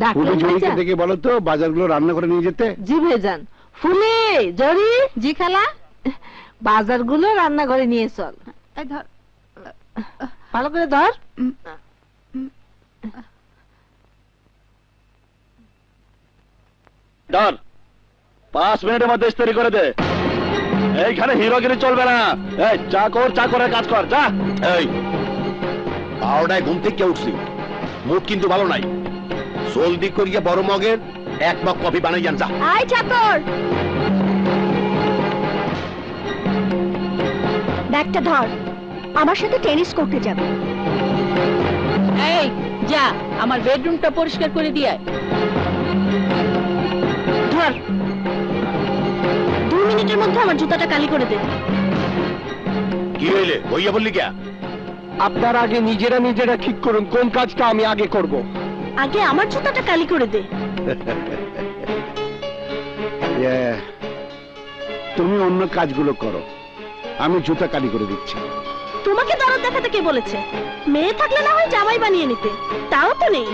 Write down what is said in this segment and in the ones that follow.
Doctor দেখে বলো তো বাজারগুলো রান্না করে নিয়ে যেতে। জি ভাইজান। ফুলি, জরি। জি খালা। বাজারগুলো রান্না করে নিয়ে চল। ধর, ভালো করে ধর। ধর, 5 মিনিটের মধ্যে ইস্তারি করে দে। এইখানে হিরোগিরি চলবে না। এই চা করে কাজ কর, যা। এই 12টায় ঘুম থেকে উঠছি, মুখ কিন্তু ভালো নাই। জলদি করিয়া বড় মগের 1 মগ কফি বানাই যান, যা। আয় চাকর, ব্যাগটা ধর, আমার সাথে টেনিস করতে যাবে। এই যা, আমার বেডরুমটা পরিষ্কার করে দিয়ে আয়। ধর, 2 মিনিটের মধ্যে আমার জুতাটা কালি করে দে। কি হইলে হইয়া বললি কে? আপনার আগে নিজেরা ঠিক করুন কোন কাজটা আমি আগে করব। আগে আমার জুতাটা কালি করে দে। তুমি অন্য কাজগুলো করো, আমি জুতা কালি করে দিচ্ছি। তোমাকে দরদ দেখাতে কে বলেছে? মেয়ে থাকলে না হয় জামাই বানিয়ে নিতে, তাও তো নেই।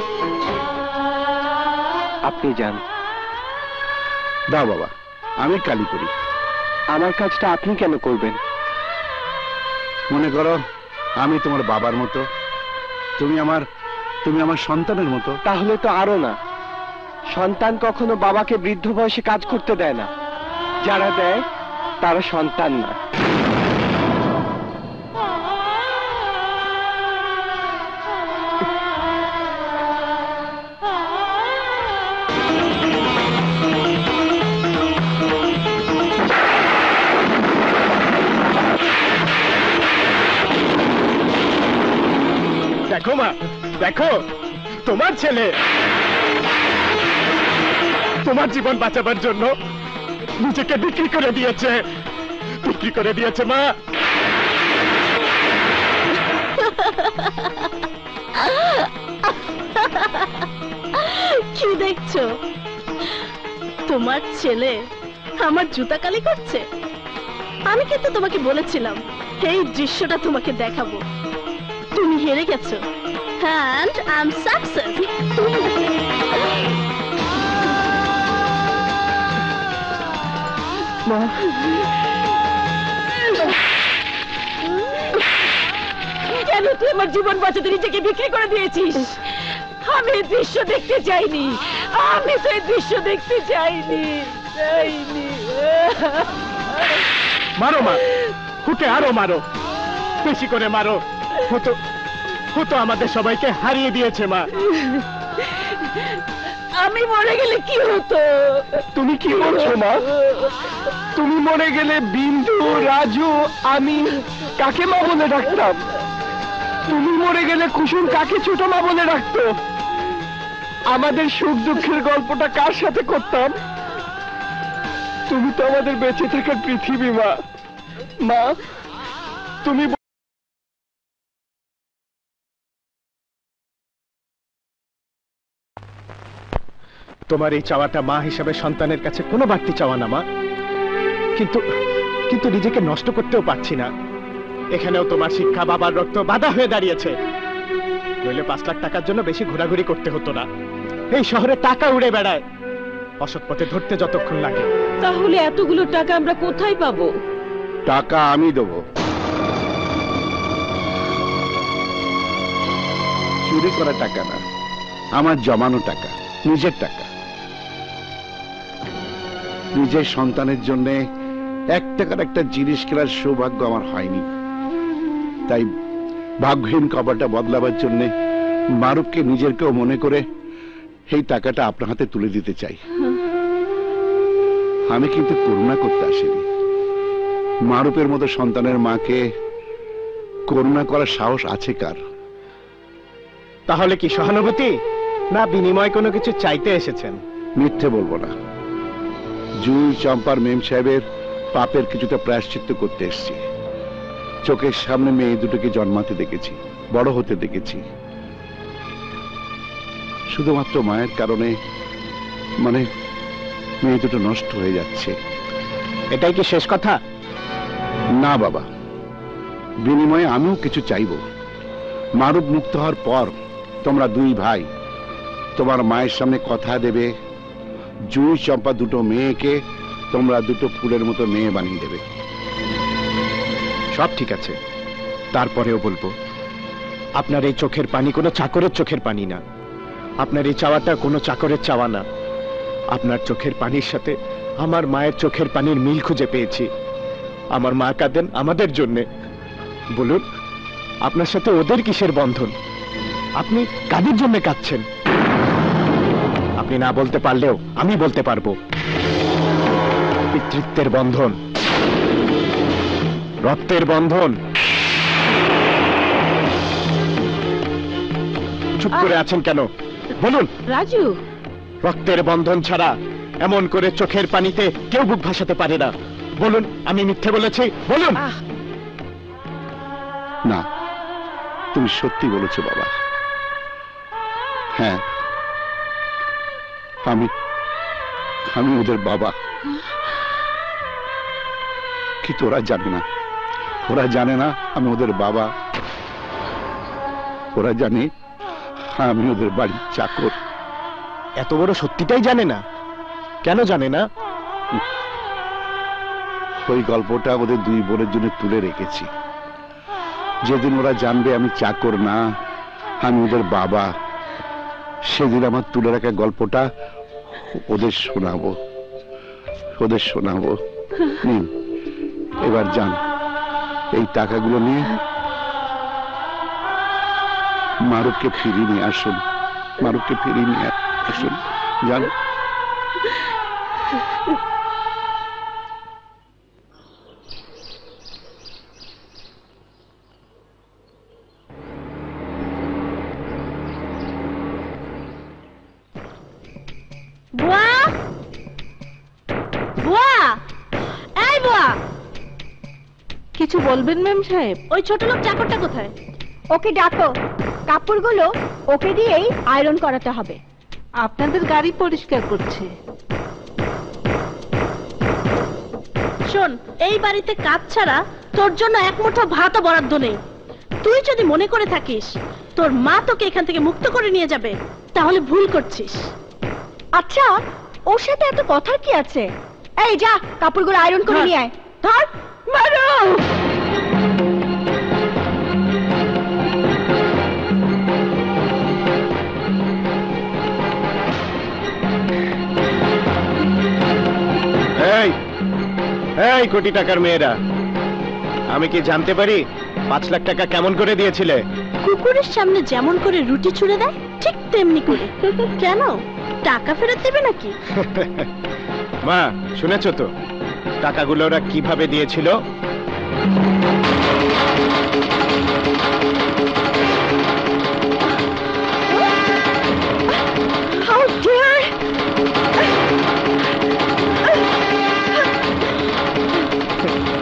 আপনি যান। দাও বাবা, আমি কালি করি। আমার কাজটা আপনি কেন করবেন? মনে করো আমি তোমার বাবার মতো, তুমি আমার সন্তানের মতো। তাহলে তো আরো না। সন্তান কখনো বাবাকে বৃদ্ধ বয়সে কাজ করতে দেয় না, যারা দেয় তারা সন্তান না। দেখো মা, দেখো তোমার ছেলে তোমার জীবন বাঁচাবার জন্য নিজেকে বিক্রি করে দিয়েছে মা। কি দেখছো? তোমার ছেলে আমার জুতা কালি করছে? আমি কিন্তু তোমাকে বলেছিলাম এই দৃশ্যটা তোমাকে দেখাবো। তুমি হেরে গেছো। And I'm success. কেন তুই আমার জীবন বাঁচাতে নিজেকে বিক্রি করে দিয়েছিস? আমি এই দৃশ্য দেখতে চাইনি, আমি তো এই দৃশ্য দেখতে চাইনি। মারো মা, হুকে আরো মারো, বেশি করে মারো। হতো আমাদের সবাইকে হারিয়ে দিয়েছে মা। আমি মরে গেলে কি হতো? তুমি কি বলছো মা? তুমি মরে গেলে বিন্দু, রাজু, আমি কাকে মা বলে ডাকতাম? তুমি মরে গেলে কুসুম কাকে ছোট মা বলে ডাকতো? আমাদের সুখ দুঃখের গল্পটা কার সাথে করতাম? তুমি তো আমাদের বেঁচে থাকার পৃথিবী মা। মা তুমি তোমার এই চাওয়াটা মা হিসাবে সন্তানের কাছে কোনো বাড়তি চাওয়া না মা, কিন্তু নিজেকে নষ্ট করতেও পারছি না। এখানেও তোমার শিক্ষা, বাবার রক্ত বাধা হয়ে দাঁড়িয়েছে। নইলে 5 লাখ টাকার জন্য বেশি ঘোরাঘুরি করতে হতো না। এই শহরে টাকা উড়ে বেড়ায়, অসৎ পথে ধরতে যতক্ষণ লাগে। তাহলে এতগুলো টাকা আমরা কোথায় পাবো? টাকা আমি দেবো। চুরি করা টাকা না, আমার জমানো টাকা, নিজের টাকা। নিজের সন্তানের জন্য 1 টাকার একটা জিনিস কেনার সৌভাগ্য আমার হয়নি, তাই ভাগ্যহীন কপালটা বদলাবার জন্য মারুফকে নিজের কেউ মনে করে এই টাকাটা আপনার হাতে তুলে দিতে চাই। আমি কিন্তু করুণা করতে আসিনি। মারুফের মতো সন্তানের মাকে করুণা করার সাহস আছে কার? তাহলে কি সহানুভূতি না বিনিময় কোনো কিছু চাইতে এসেছেন? মিথ্যে বলবো না, জুই, চম্পার মেম সাহেবের পাপের কিছুটা প্রায়শ্চিত্ত করতে এসেছি। চোখের সামনে মেয়ে দুটোকে জন্মাতে দেখেছি, বড় হতে দেখেছি। শুধুমাত্র মায়ের কারণে মেয়ে দুটো নষ্ট হয়ে যাচ্ছে। এটাই কি শেষ কথা? না বাবা, বিনিময়ে আমিও কিছু চাইব। মারুফ মুক্ত হওয়ার পর তোমরা 2 ভাই তোমার মায়ের সামনে কথা দেবে জুই চম্পা দুটো মেয়েকে তোমরা দুটো ফুলের মতো মেয়ে বানিয়ে দেবে। সব ঠিক আছে, তারপরেও বলবো আপনার এই চোখের পানি কোনো চাকরের চোখের পানি না, আপনার এই চাওয়াটা কোনো চাকরের চাওয়া না। আপনার চোখের পানির সাথে আমার মায়ের চোখের পানির মিল খুঁজে পেয়েছি। আমার মা কাঁদেন আমাদের জন্যে। বলুন, আপনার সাথে ওদের কিসের বন্ধন? আপনি কাদের জন্য কাঁদছেন? আপনি না বলতে পারলেও আমি বলতে পারবো। পিতৃত্বের বন্ধন, রক্তের বন্ধন। চুপ করে আছেন কেন? বলুন। রাজু, রক্তের বন্ধন ছাড়া এমন করে চোখের পানিতে কেউ বুক ভাসাতে পারে না। বলুন, আমি মিথ্যে বলেছি? বলুন। না, তুমি সত্যি বলেছো বাবা। হ্যাঁ, আমি ওদের বাবা। কিন্তু ওরা জানে না, ওরা জানে না আমি ওদের বাবা। ওরা জানে আমি ওদের বাড়ির চাকর। এত বড় সত্যিটাই জানে না? কেন জানে না? ওই গল্পটা ওদের দুই বোনের জন্য তুলে রেখেছি। যেদিন ওরা জানবে আমি চাকর না, আমি ওদের বাবা, সেদিন আমার তুলে রাখা গল্পটা ওদের শোনাবো, ওদের শোনাবো। নিন, এবার যান, এই টাকাগুলো নিয়ে মারুফকে ফিরিয়ে নিয়ে আসুন। মারুফকে ফিরিয়ে নিয়ে আসুন, যান। বুয়া, বুয়া, এই বুয়া, কিছু বলবেন ম্যাম সাহেব? ওই ছোট লোক চাকরটা কোথায়? ওকে ডাকো, কাপড়গুলো ওকে দিয়েই আয়রন করাতে হবে। আপনাদের গাড়ি পরিষ্কার করছে। শোন, এই বাড়িতে কাজ ছাড়া তোর জন্য এক মুঠো ভাতও বরাদ্দ নেই। তুই যদি মনে করে থাকিস তোর মা তোকে এখান থেকে মুক্ত করে নিয়ে যাবে, তাহলে ভুল করছিস। আচ্ছা, ওর সাথে এত কথার কি আছে? এই যা, কাপড়গুলো আয়রন করে নিয়ে আয়। ধর, মারো। এই এই কোটি টাকার মেয়েরা, আমি কি জানতে পারি 5 লাখ টাকা কেমন করে দিয়েছিলে? কুকুরের সামনে যেমন করে রুটি ছুঁড়ে দেয় ঠিক তেমনি করে। কেন, টাকা ফেরত দেবে নাকি? মা, শুনেছো তো টাকাগুলো ওরা কিভাবে দিয়েছিল? How dare!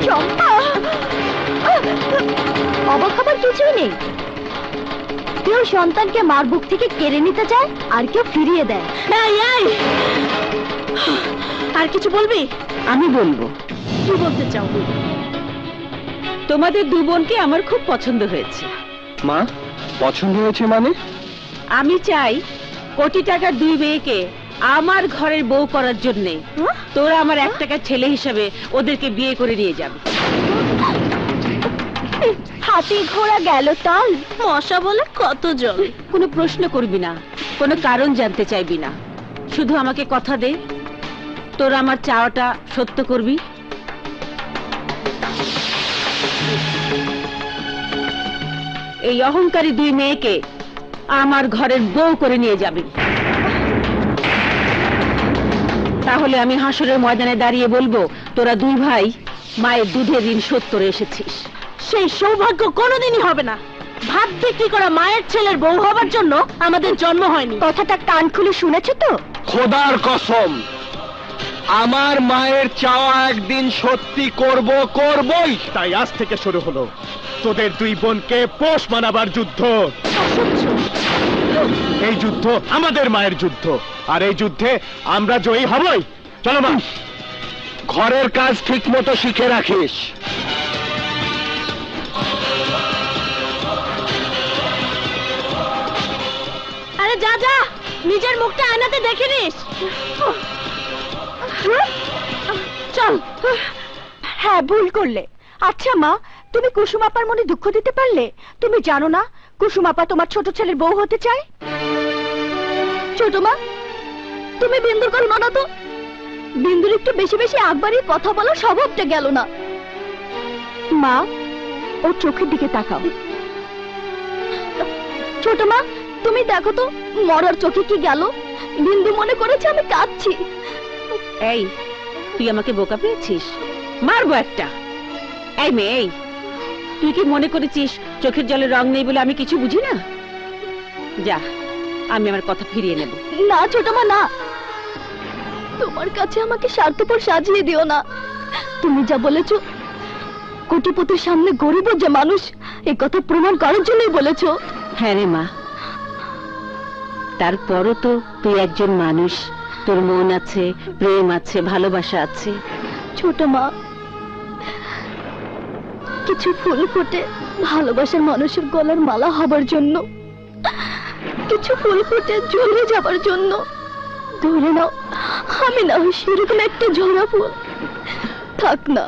চম্পা, অবাক হবার কিছুই নেই। কেউ সন্তানকে মার বুক থেকে কেড়ে নিতে চায়, আর কেউ ফিরিয়ে দেয়। এই, এই, আর কিছু বলবি? আমি বলবো। কি বলতে চাও? তোমাদের দু বোনকে আমার খুব পছন্দ হয়েছে। মা, পছন্দ হয়েছে মানে? আমি চাই কোটি টাকার দুই মেয়েকে আমার ঘরের বউ করার জন্য তোরা আমার 1 টাকার ছেলে হিসাবে ওদেরকে বিয়ে করে নিয়ে যাবে। হাতি ঘোড়া গেল তাল, মশা বলে কত জল। কোনো প্রশ্ন করবি না, কোনো কারণ জানতে চাইবি না, শুধু আমাকে কথা দে তোরা আমার চাওয়াটা সত্য করবি। এই অহংকারী দুই মেয়েকে আমার ঘরের বউ করে নিয়ে যাবি, তাহলে আমি হাসরের ময়দানে দাঁড়িয়ে বলবো তোরা দুই ভাই মায়ের দুধের ঋণ শোধ করে এসেছিস। সেই সৌভাগ্য কোনোদিনই হবে না। ভাত বিক্রি করা মায়ের ছেলের বউ হবার জন্য আমাদের জন্ম হয়নি। কথাটা কান খুলে শুনেছো তো? খোদার কসম, আমার মায়ের চাওয়া একদিন সত্যি করবই। তাই আজ থেকে শুরু হলো তোদের দুই বোনকে পোষ মানাবার যুদ্ধ। এই যুদ্ধ আমাদের মায়ের যুদ্ধ, আর এই যুদ্ধে আমরা জয়ী হবই। চলো মা, ঘরের কাজ ঠিক মতো শিখে রাখিস। আরে যা যা, নিজের মুখটা আয়নাতে দেখে নিস। চল। হ্যাঁ, ভুল করলে। আচ্ছা মা, তুমি কুসুম আপার মনে দুঃখ দিতে পারলে? তুমি জানো না কুসুম আপা তোমার ছোট ছেলের বউ হতে চায়? ছোট মা, তুমি বিন্দুর কল মানো তো। বিন্দুর একটু বেশি বেশি আকবারই কথা বলার স্বভাবটা গেল না। মা, ও চোখের দিকে তাকাও। ছোট মা, তুমি দেখো তো মরার চোখে কি গেল। বিন্দু মনে করেছে আমি কাঁদছি। এই, তুই আমাকে বোকা পেয়েছিস? মারবো একটা। এই মেয়ে, এই, তুই কি মনে করেছিস চোখের জলে রং নেই বলে আমি কিছু বুঝি না? যা, আমি আমার কথা ফিরিয়ে নেব। না ছোট মা, না। তোমার কাছে আমাকে স্বার্থপর সাজিয়ে দিও না। তুমি যা বলেছো কোটিপতির সামনে গরিব যে মানুষ, এই কথা প্রমাণ করার জন্যই বলেছো। হ্যাঁ রে মা, তারপরও তো তুই একজন মানুষ, তোর মন আছে, প্রেম আছে, ভালোবাসা আছে। ছোট মা, কিছু ফুল ফোটে ভালোবাসার মানুষের গলার মালা হবার জন্য, কিছু ফুল ফোটে জ্বলে যাবার জন্য। ধরে নাও আমি না হয় সেরকম একটা ঝরা ফুল। থাক না,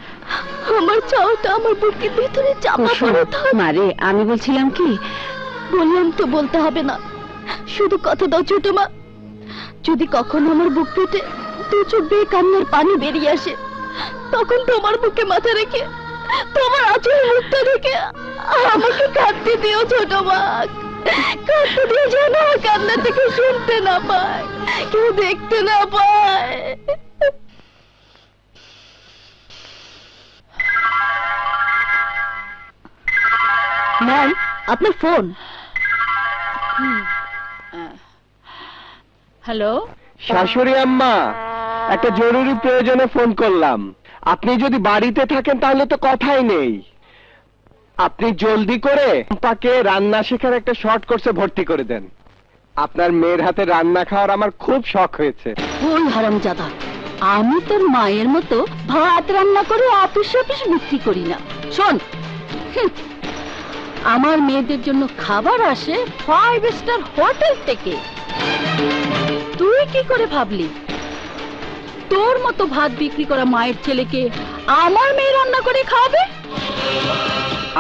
আমার চাওটা আমার বুকের ভিতরে চাপা পড়ে থাক। মারে, আমি বলছিলাম কি, বললাম তো বলতে হবে না, শুধু কথা দাও ছোট মা। যদি কখনো আমার বুক পেটে দু চোখ বেয়ে কান্নার পানি বেরিয়ে আসে, তখন তোমার বুকে মাথা রেখে তোমার আঁচল মুখটা রেখে আমাকে কাঁদতে দিও ছোট মা। কাঁদতে দিও যেন আমার কান্না থেকে শুনতে না পায়, কেউ দেখতে না পায়। ম্যাম, আপনার ফোন। হ্যালো। শাশুড়ি আম্মা, একটা জরুরি প্রয়োজনে ফোন করলাম। আপনি যদি বাড়িতে থাকেন তাহলে তো কথাই নেই। আপনি জলদি করে পাকে রান্না শেখার একটা শর্ট কোর্সে ভর্তি করে দেন। আপনার মেয়ের হাতে রান্না খাওয়ার আমার খুব শখ হয়েছে। ওই হারামজাদা, আমি তোর মায়ের মতো ভাত রান্না করে অফিস অফিস বিক্রি করি না। শোন, আমার মেয়েদের জন্য খাবার আসে 5 স্টার হোটেল থেকে। তুই কি করে ভাবলি তোর মতো ভাত বিক্রি করা মায়ের ছেলেকে আমার মেয়ে রান্না করে খাওয়াবে?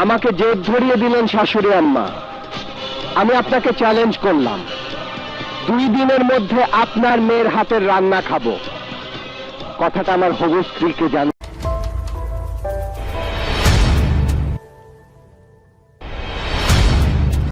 আমাকে জেদ ধরিয়ে দিলেন শাশুড়ি আম্মা। আমি আপনাকে চ্যালেঞ্জ করলাম, 2 দিনের মধ্যে আপনার মেয়ের হাতের রান্না খাবো। কথাটা আমার হবু স্ত্রীকে জান।